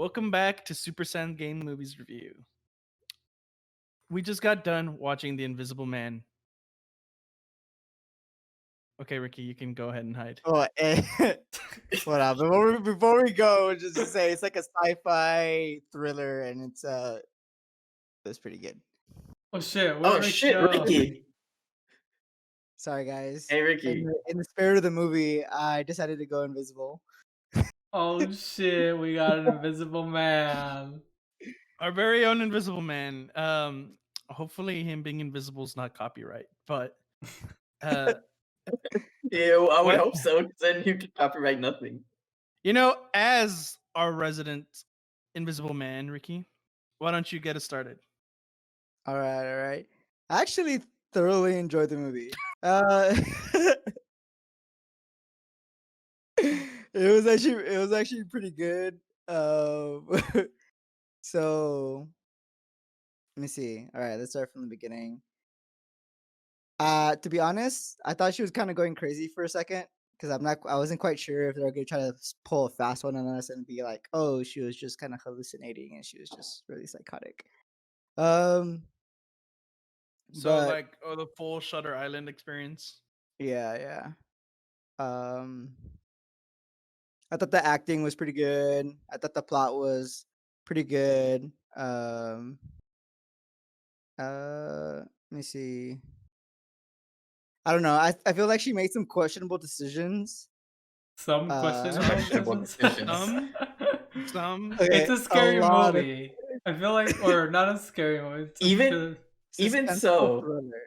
Welcome back to Super Saiyan Game Movies Review. We just got done watching The Invisible Man. Okay, Ricky, you can go ahead and hide. Oh, what up? Before we go, just to say it's like a sci-fi thriller, and it's pretty good. Oh shit, Oh where'd Ricky shit, go? Ricky. Sorry, guys. Hey, In Ricky. the spirit of the movie, I decided to go invisible. Oh shit, we got an invisible man. Our very own Invisible Man. Hopefully, him being invisible is not copyright, but uh, Ew, I would what hope so, because then you could copyright nothing. as our resident Invisible Man, Ricky, why don't you get us started? All right. I actually thoroughly enjoyed the movie. Uh, it was actually pretty good. So let me see. All right, let's start from the beginning. To be honest, I thought she was kind of going crazy for a second because I wasn't quite sure if they were gonna try to pull a fast one on us and be like, oh, she was just kind of hallucinating and she was just really psychotic. Um, So, but like, the full Shutter Island experience. yeah. Um, I thought the acting was pretty good. I thought the plot was pretty good. Let me see. I don't know. I feel like she made some questionable decisions. Some Uh, questionable Questionable decisions. decisions. Some. It's okay, a a scary lot of movie. I feel like, or not a scary movie. It's Even a, even suspenseful so, thriller.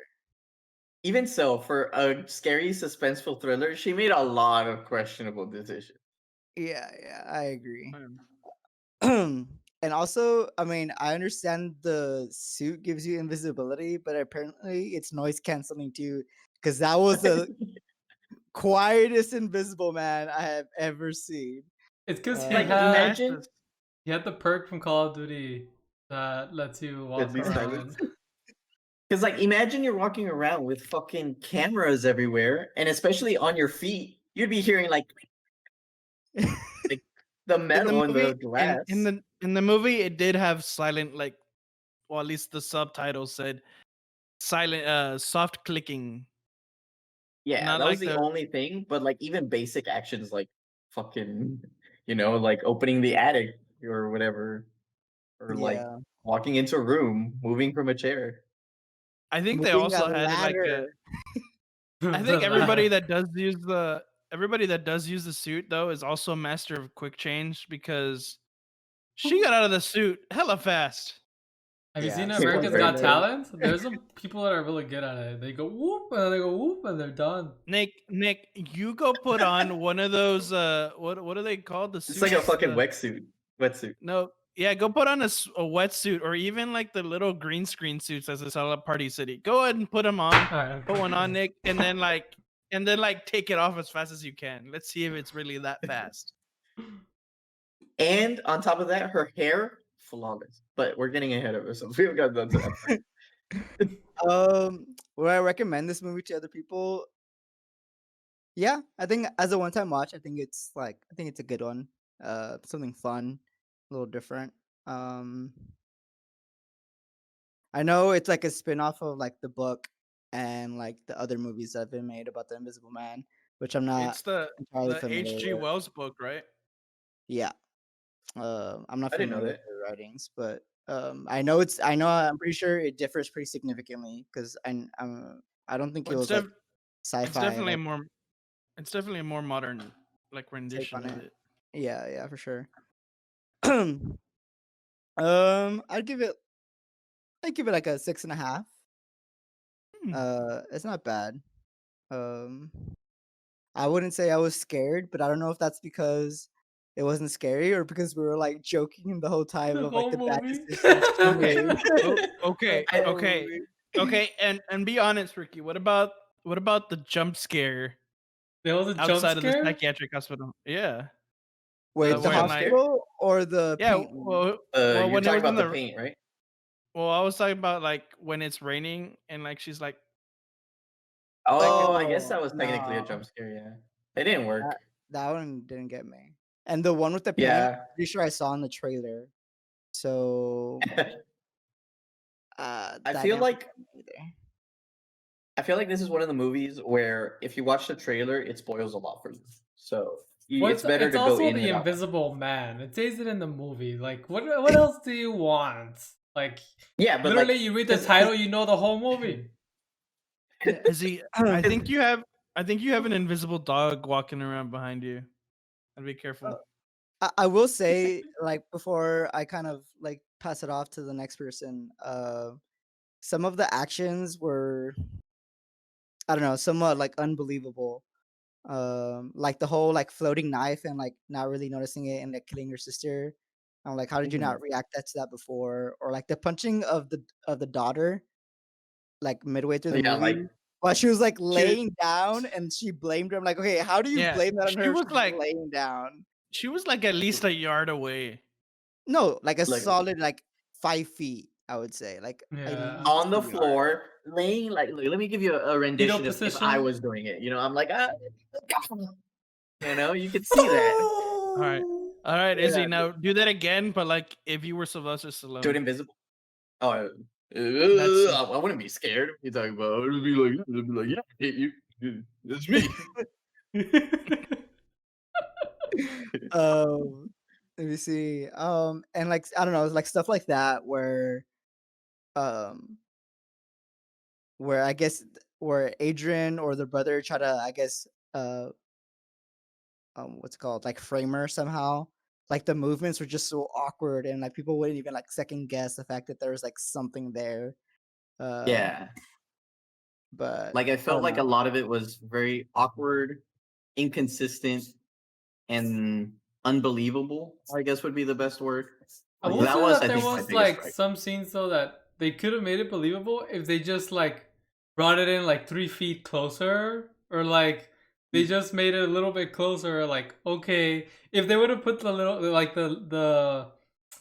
even so, for a scary, suspenseful thriller, she made a lot of questionable decisions. Yeah, I agree. um, And also, I mean, I understand the suit gives you invisibility, but apparently it's noise canceling too, because that was the quietest invisible man I have ever seen. it's because Uh, Like, imagine he had the perk from Call of Duty that lets you walk deadly silence. around. Because, like, imagine you're walking around with fucking cameras everywhere, and especially on your feet, you'd be hearing like the in the metal and movie, the glass. in the movie, it did have silent, like, well, at least the subtitles said silent, soft clicking, Yeah, not that was like the the. only thing, but, like, even basic actions like fucking, like opening the attic or whatever, or like yeah, walking into a room, moving from a chair. I think they moving a also had it like a. ladder. I The think everybody ladder. that does use the suit though is also a master of quick change because she got out of the suit hella fast. Have you Yeah, seen Yeah, America's spoiler very Got alert. fast. Talent? There's some people that are really good at it. They go whoop and then they go whoop and they're done. Nick, you go put on one of those. What are they called? The It's like a suits. fucking The wetsuit. no, yeah, go put on a wetsuit or even like the little green screen suits as a sell at Party City. Go ahead and put them on. All right. Put one on, Nick, and then take it off as fast as you can. Let's see if it's really that fast. And on top of that, her hair flawless. But we're getting ahead of ourselves. We haven't got done to that part. Would I recommend this movie to other people? Yeah, I think as a one-time watch, I think it's a good one. Something fun, a little different. Um, I know it's like a spin-off of like the book and like the other movies that have been made about the Invisible Man, which I'm not It's the entirely the familiar H.G. with. Wells book, right? Yeah, I'm not I didn't know familiar with that. her writings, but I'm pretty sure it differs pretty significantly because I don't think it Well, was like it's sci-fi definitely like a more modern like take rendition on of it. it. Yeah, for sure. I'd give it like a 6.5. Hmm. It's not bad. Um, I wouldn't say I was scared, but I don't know if that's because it wasn't scary or because we were like joking the whole time The of like whole the bad movie. decisions she Okay. made. Okay. The whole Okay. movie. Okay. And be honest, Ricky. What about the jump scare There was a jump outside of the scare? psychiatric hospital? Yeah. The Wait, the When jump like scare? hospital or the yeah. paint one? Well, You're when it talking was in about the the paint, right? I was talking about like when it's raining and like she's like Oh, I guess Oh, that was technically a no. jump scare, yeah. It didn't work. That one didn't get me. And the one with the parent, Yeah. pretty sure I saw in the trailer. So I that feel didn't like either. I feel like this is one of the movies where if you watch the trailer, it spoils a lot for you. So it's better It's to go also in the without that. Invisible Man. It says it in the movie. Like, what else do you want? Like, Yeah, but literally, like, you read the cause, title, you know the whole movie. Yeah. Is he? I think you have. I think you have an invisible dog walking around behind you. I'd be careful. I will say, like, before I kind of like pass it off to the next person, some of the actions were, I don't know, somewhat like unbelievable. Like the whole like floating knife and like not really noticing it and like killing your sister. I'm like, how did you Mhm. not react to that before? Or like the punching of the daughter, like midway through the Yeah, like movie, while she was like she was, laying down and she blamed her. I'm like, okay, how do you Yeah, blame that on she her if was she's like laying down? she was like at least a yard away. No, like a like solid like 5 feet, I would say, like at Yeah. least on the 2 yards. floor, laying like. Look, let me give you a Fetal rendition if I position. was doing it. You know, I'm like, you know, you could see that. All right, Izzy. Yeah, Now do that again, but like if you were Sylvester Do it Stallone. invisible. Oh, That's I wouldn't be scared. You talking about? I'd be like, yeah, it's me. let me see. And like I don't know, like stuff like that um where I guess where Adrian or the brother try to I guess uh what's it called, like frame her somehow. Like the movements were just so awkward and like people wouldn't even like second guess the fact that there was like something there. Um Yeah, but like I I felt don't like a know. lot of it was very awkward, inconsistent, and unbelievable. I guess would be the best word. I Like will that say was, that I there think, my was biggest like gripe. some scenes though that they could have made it believable if they just like brought it in like 3 feet closer, or like they just made it a little bit closer. Like, okay, if they would have put the little like the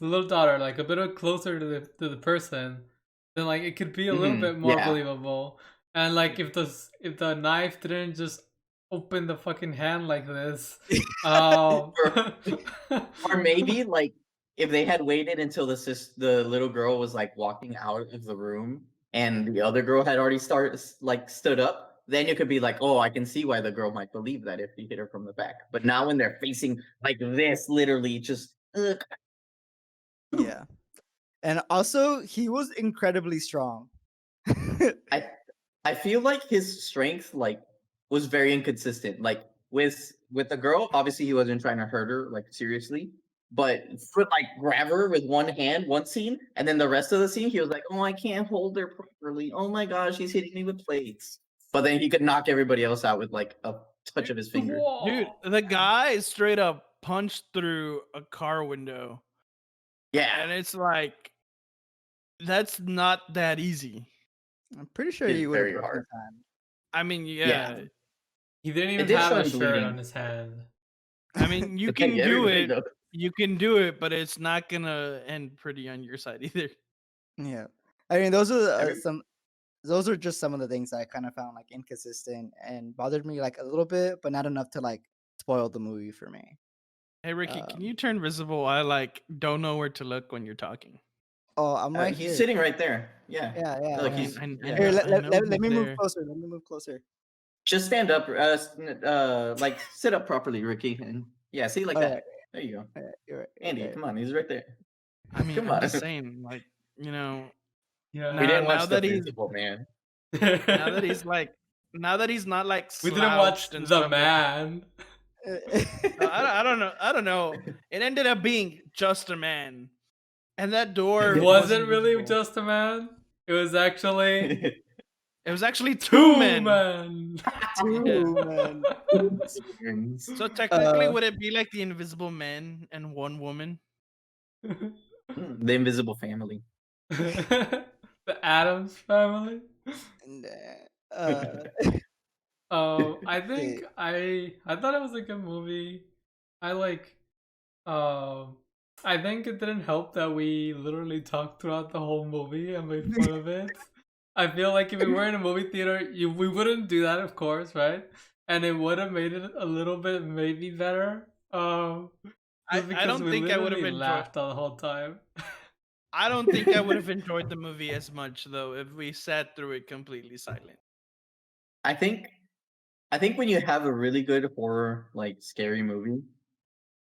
little daughter like a bit closer to the person, then like it could be a little bit more Yeah, believable. And like if the knife didn't just open the fucking hand like this, um, or or maybe like if they had waited until the little girl was like walking out of the room and the other girl had already stood up, then you could be like, oh, I can see why the girl might believe that if he hit her from the back. But now when they're facing like this, literally just Yeah. And also he was incredibly strong. I I feel like his strength like was very inconsistent. Like with the girl, obviously he wasn't trying to hurt her like seriously, but for like grab her with one hand, one scene, and then the rest of the scene, he was like, "Oh, I can't hold her properly. Oh my gosh, he's hitting me with plates." But then he could knock everybody else out with like a touch of his finger. Dude, Whoa. the guy straight up punched through a car window, Yeah, and it's like that's not that easy. I'm pretty sure it's he would have very broken hard. his hand. I mean, Yeah, yeah. He didn't it even did have show a him shirt bleeding. on his hand. I mean, you But then can do everybody it. knows. You can do it, but it's not gonna end pretty on your side either. Yeah. I mean, those are Every, those are just some of the things I kind of found like inconsistent and bothered me like a little bit, but not enough to like spoil the movie for me. Hey Ricky, can Um, you turn visible? I like don't know where to look when you're talking. oh, I'm right he's here. sitting right there. Yeah, Yeah, yeah, like I yeah. he's I yeah. Here, know I know let he's me move there. closer. Let me move closer. Just stand up, like sit up properly, Ricky, and yeah, see like All right, that. There you go, all right, you're right. Andy. Okay. Come on, he's right there. I mean, Come I'm on. just saying, like, you know, We Yeah. now didn't now watch The that he's Invisible Man. now that he's like now that he's not like We didn't watch slouched and The stuff like Man. I don't know. I don't know. It ended up being just a man. And that It door was wasn't really invisible. just a man. It was actually It was actually two two men. men. Yeah. Two man. So technically, Uh, would it be like the invisible man and one woman? The Invisible Family. The Adams family. and, uh, I think okay. I thought it was a good movie. I like I think it didn't help that we literally talked throughout the whole movie and made fun of it. I feel like if we were in a movie theater, we wouldn't do that, of course, right? And it would have made it a little bit maybe better. Just I because don't we think I would have literally enjoyed. laughed the whole time. I don't think I would have enjoyed the movie as much though if we sat through it completely silent. I think when you have a really good horror, like scary movie,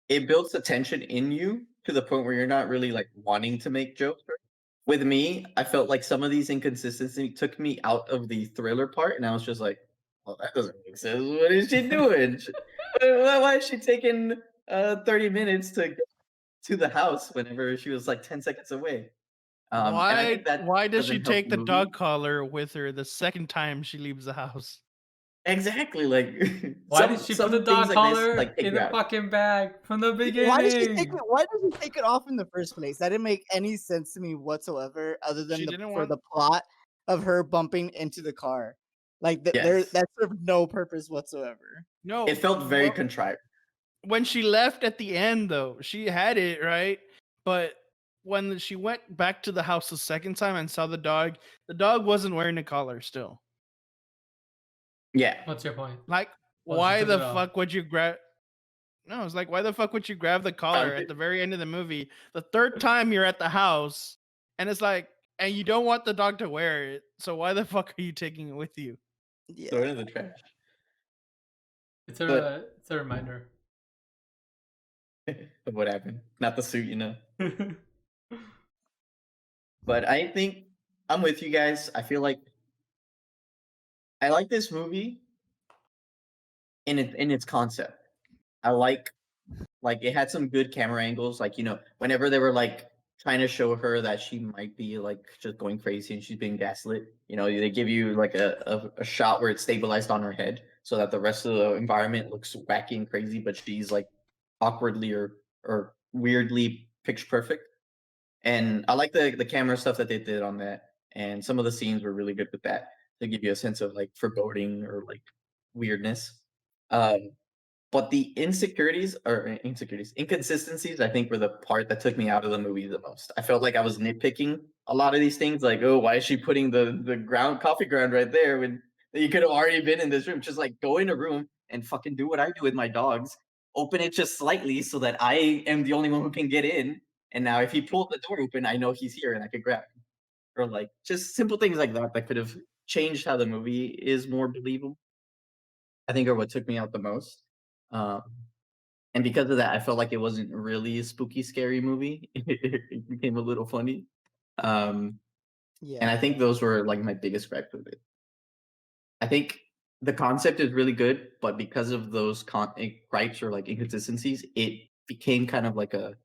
it builds the tension in you to the point where you're not really like wanting to make jokes. With me, I felt like some of these inconsistencies took me out of the thriller part, and I was just like, "Well, that doesn't make sense. What is she doing? Why is she taking 30 minutes to get to the house whenever she was like 10 seconds away?" And I think that Why does she doesn't help take the the movie. dog collar with her the second time she leaves the house? Exactly, like Why did she put the some things dog like this collar like take in you the out. fucking bag from the Why did she take it? beginning? Why did she take it off in the first place? That didn't make any sense to me whatsoever, other than She didn't for want. the plot of her bumping into the car. Like there, Yes, that served no purpose whatsoever. No, it felt very contrived. when she left at the end though, she had it right, but when she went back to the house the second time and saw the dog wasn't wearing a collar still. Yeah, What's your point? Like, Oh, she why took the it off. fuck would you grab? No, it's like, why the fuck would you grab the collar Found at it. the very end of the movie? The third time you're at the house, and it's like, and you don't want the dog to wear it, so why the fuck are you taking it with you? Throw it Yeah, in the trash. It's But a reminder. of what happened, not the suit, you know. But I think I'm with you guys. I feel like I like this movie in its concept. I like it had some good camera angles. Like, you know, whenever they were like trying to show her that she might be like just going crazy and she's being gaslit, you know, they give you like a shot where it's stabilized on her head so that the rest of the environment looks wacky and crazy, but she's like awkwardly or weirdly picture perfect. And I like the camera stuff that they did on that, and some of the scenes were really good with that to give you a sense of like foreboding or like weirdness. Um, but the inconsistencies, I think, were the part that took me out of the movie the most. I felt like I was nitpicking a lot of these things, like, oh, why is she putting the ground coffee ground right there when you could have already been in this room? Just like go in a room and fucking do what I do with my dogs. Open it just slightly so that I am the only one who can get in. And now if he pulls the door open, I know he's here and I could grab him. Or like just simple things like that that could have changed how the movie is more believable. I think are what took me out the most. Um, and because of that, I felt like it wasn't really a spooky, scary movie. It became a little funny. Um, and I yeah, think those were like my biggest gripe with it. I think the concept is really good, but because of those gripes or like inconsistencies, it became kind of like a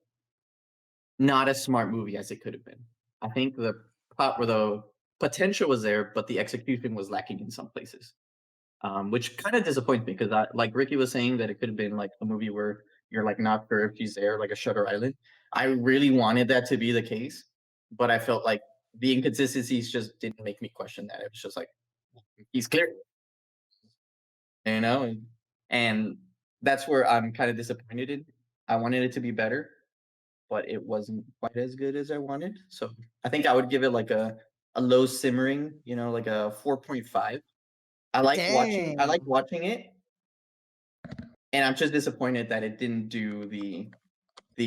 not as smart movie as it could have been. I think the plot where the potential was there, but the execution was lacking in some places. Which kind of disappoints me because, like Ricky was saying, that it could have been like a movie where you're like not sure if she's there, like a Shutter Island. I really wanted that to be the case, but I felt like the inconsistencies just didn't make me question that. It was just like he's clear, you know, and that's where I'm kind of disappointed in. I wanted it to be better, but it wasn't quite as good as I wanted. So I think I would give it like a low simmering, you know, like a 4.5. I dang. liked watching it, and I'm just disappointed that it didn't do the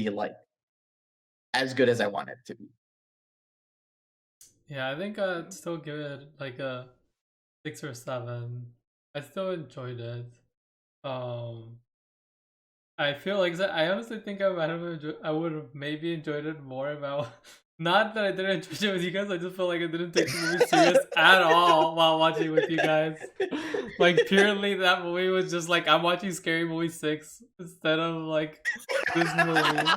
like as good as I wanted it to be. Yeah, I think I'd still give it like a 6 or 7. I still enjoyed it. Um, I feel like I honestly think I might have I would have maybe enjoyed it more if I not that I didn't enjoy it with you guys. I just felt like I didn't take the movie serious at all while watching it with you guys. Like purely that movie was just like I'm watching Scary Movie 6 instead of like this movie.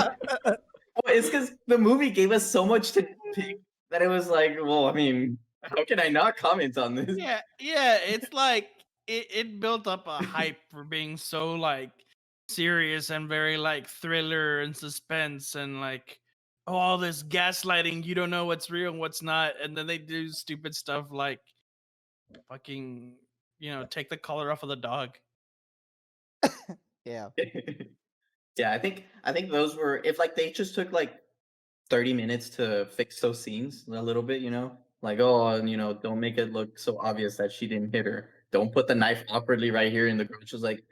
Well, it's because the movie gave us so much to pick that it was like, well, I mean, how can I not comment on this? Yeah, it's like it built up a hype for being so like serious and very like thriller and suspense and like all this gaslighting, you don't know what's real and what's not, and then they do stupid stuff like fucking, take the collar off of the dog. Yeah, Yeah, I think those were if like they just took like 30 minutes to fix those scenes a little bit, you know? Like, oh, and you know, don't make it look so obvious that she didn't hit her. Don't put the knife awkwardly right here in the garage. Was like,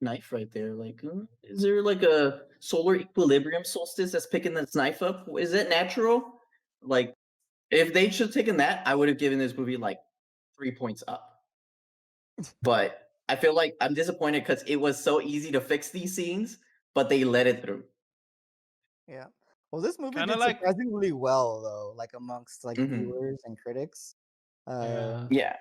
knife right there. Like, is there like a solar equilibrium solstice that's picking this knife up? Is it natural? Like, if they should have taken that, I would have given this movie like 3 points up. But I feel like I'm disappointed because it was so easy to fix these scenes, but they let it through. Yeah. Well, this movie Kinda did like surprisingly well though, like amongst like Mhm. viewers and critics. Yeah. Yeah,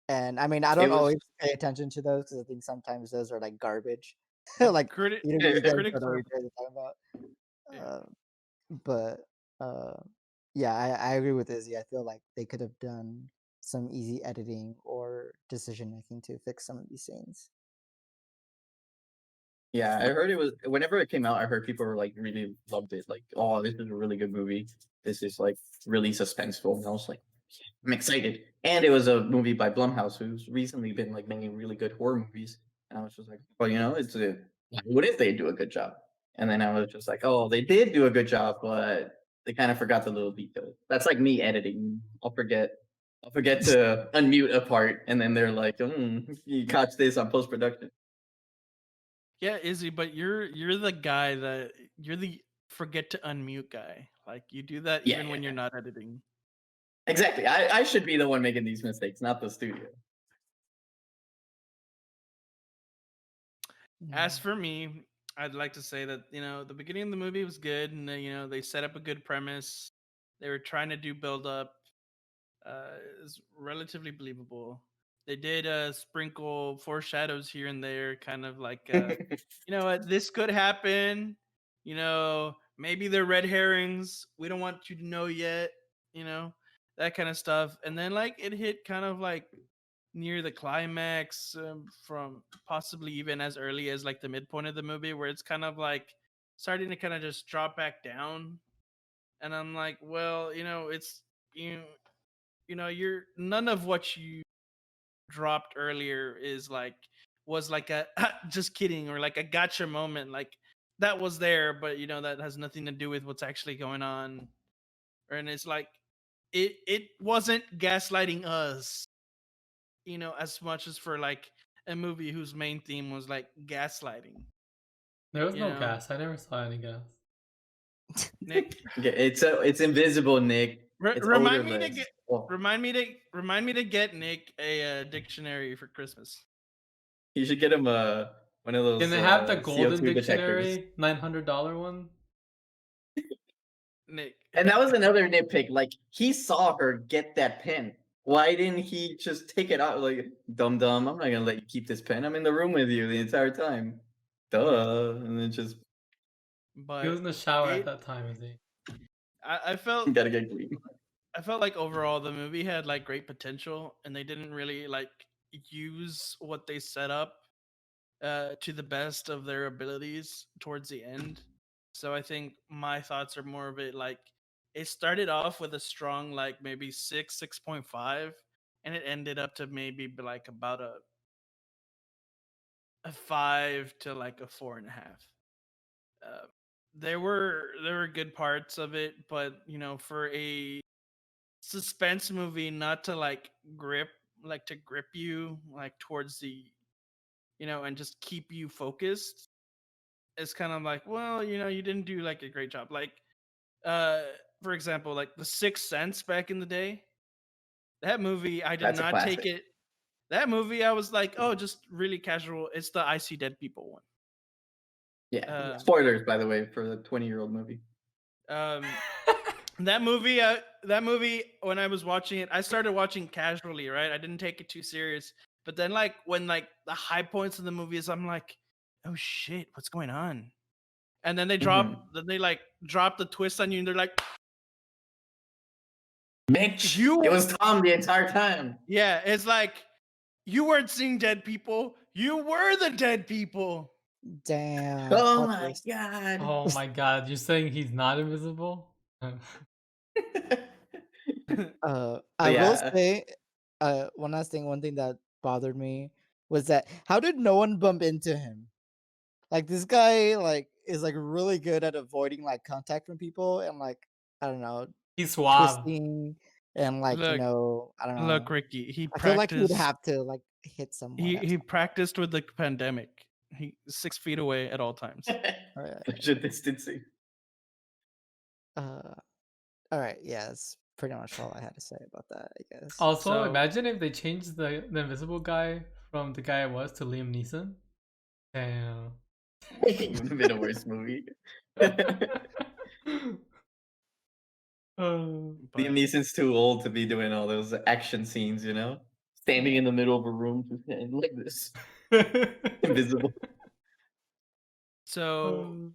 And I mean, I it don't was. always pay attention to those because I think sometimes those are like garbage. Like you guys critics don't know what are you're talking about. yeah. Uh, but yeah, I agree with Izzy. I feel like they could have done some easy editing or decision making to fix some of these scenes. Yeah, I heard it was whenever it came out. I heard people were like really loved it. Like, oh, this is a really good movie. This is like really suspenseful. And I was like, I'm excited. And it was a movie by Blumhouse, who's recently been like making really good horror movies. And I was just like, well, it's a what if they do a good job? And then I was just like, oh, they did do a good job, but they kind of forgot the little details. That's like me editing. I'll forget to unmute a part, and then they're like, you catch this on post production. Yeah, Izzy, but you're the guy that you're the forget to unmute guy. Like you do that Yeah, even when you're not editing. exactly. I should be the one making these mistakes, not the studio. As for me, I'd like to say that the beginning of the movie was good, and they set up a good premise. They were trying to do build up. It's relatively believable. They did sprinkle foreshadows here and there, kind of like you know what, this could happen. Maybe they're red herrings. We don't want you to know yet. That kind of stuff. And then like it hit kind of like near the climax, from possibly even as early as like the midpoint of the movie, where it's kind of like starting to kind of just drop back down. And I'm like, well, it's you you're none of what you dropped earlier was like a just kidding or like a gotcha moment. Like that was there, but that has nothing to do with what's actually going on. And it's like it wasn't gaslighting us, as much as for like a movie whose main theme was like gaslighting. There was You no know, gas. I never saw any gas. Nick, Yeah, it's invisible, Nick. It's remind me to odorless. get Oh, remind me to get Nick a dictionary for Christmas. you should get him one of Can those they have the golden CO2 detectors. dictionary, $900 one? Nick, And that was another nitpick. Like he saw her get that pen. Why didn't he just take it out? Like, dumb. I'm not gonna let you keep this pen. I'm in the room with you the entire time. Duh. And then just He was but in the shower at it that time, is he? I felt gotta get clean. I felt like overall the movie had like great potential, and they didn't really like use what they set up to the best of their abilities towards the end. So I think my thoughts are more of it like it started off with a strong like maybe 6.5, and it ended up to maybe be like about a 5 to like a 4.5. Uh, there were good parts of it, but for a suspense movie not to grip you like towards the and just keep you focused, it's kind of like, well, you didn't do like a great job. Like uh for example, like The Sixth Sense back in the day, that movie I did That's a not take classic. it. That movie I was like, oh, just really casual. It's the I See Dead People one. Yeah. um Spoilers, by the way, for the 20-year-old movie. um that movie, when I was watching it, I started watching casually, right? I didn't take it too serious. But then like when like the high points of the movie is, I'm like, oh shit, what's going on? And then they like drop the twist on you, and they're like, Bitch, you it was Tom the entire time. yeah, it's like you weren't seeing dead people, you were the dead people. Damn. Oh Plot my twist. god. Oh my god, you're saying he's not invisible? I will Yeah. say, one thing that bothered me was that how did no one bump into him? Like this guy, like is like really good at avoiding like contact from people and like I don't know, He's suave. twisting and like Look, I don't look, know. Ricky, I feel like he would have to like hit someone he at he some point. practiced with the pandemic. He's 6 feet away at all times. All right. Social distancing. All right. Yeah, that's pretty much all I had to say about that, I guess. Also, So- imagine if they changed the invisible guy from the guy it was to Liam Neeson. Damn. It would have been a worse movie. Oh. But- Liam Neeson's too old to be doing all those action scenes, you know? Standing in the middle of a room and like this. Invisible. So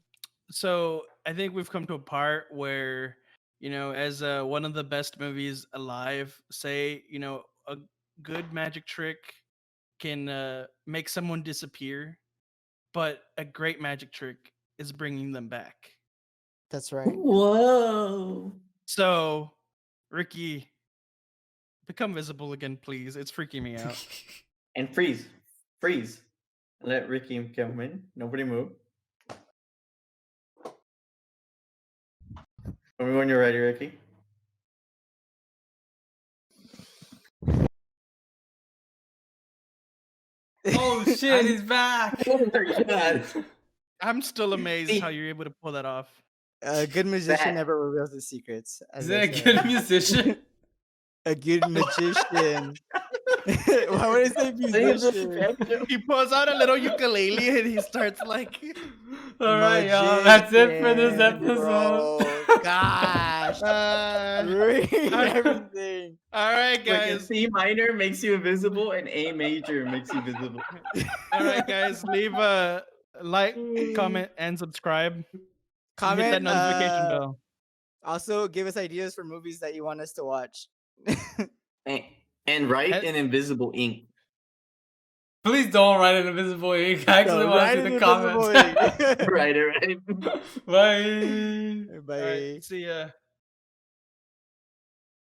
so I think we've come to a part where, you know, as one of the best movies alive, say, you know, a good magic trick can make someone disappear, but a great magic trick is bringing them back. That's right. Whoa. So, Ricky, become visible again, please. It's freaking me out. And freeze. Freeze. Let Ricky come in. Nobody move. Tell me when you're ready, Ricky. Oh shit, he's back! Oh my god. I'm still amazed See- how you're able to pull that off. A good musician That- never reveals his secrets. As Is they that a say. good musician? A good magician. Why would I say musician? He pulls out a little ukulele and he starts like, Alright, y'all. That's it for this Magician, episode. bro. Gosh. Ruin everything. all right, Like a guys. C minor makes you invisible and A major makes you visible. All right, guys. Leave a like, comment, and subscribe. And Comment. hit that notification bell. Also, give us ideas for movies that you want us to watch. And write Head- in invisible ink. Please don't write an invisible ink. I actually No, want to write see the an comments. invisible ink. Right, right. Bye. All Bye. right, see ya.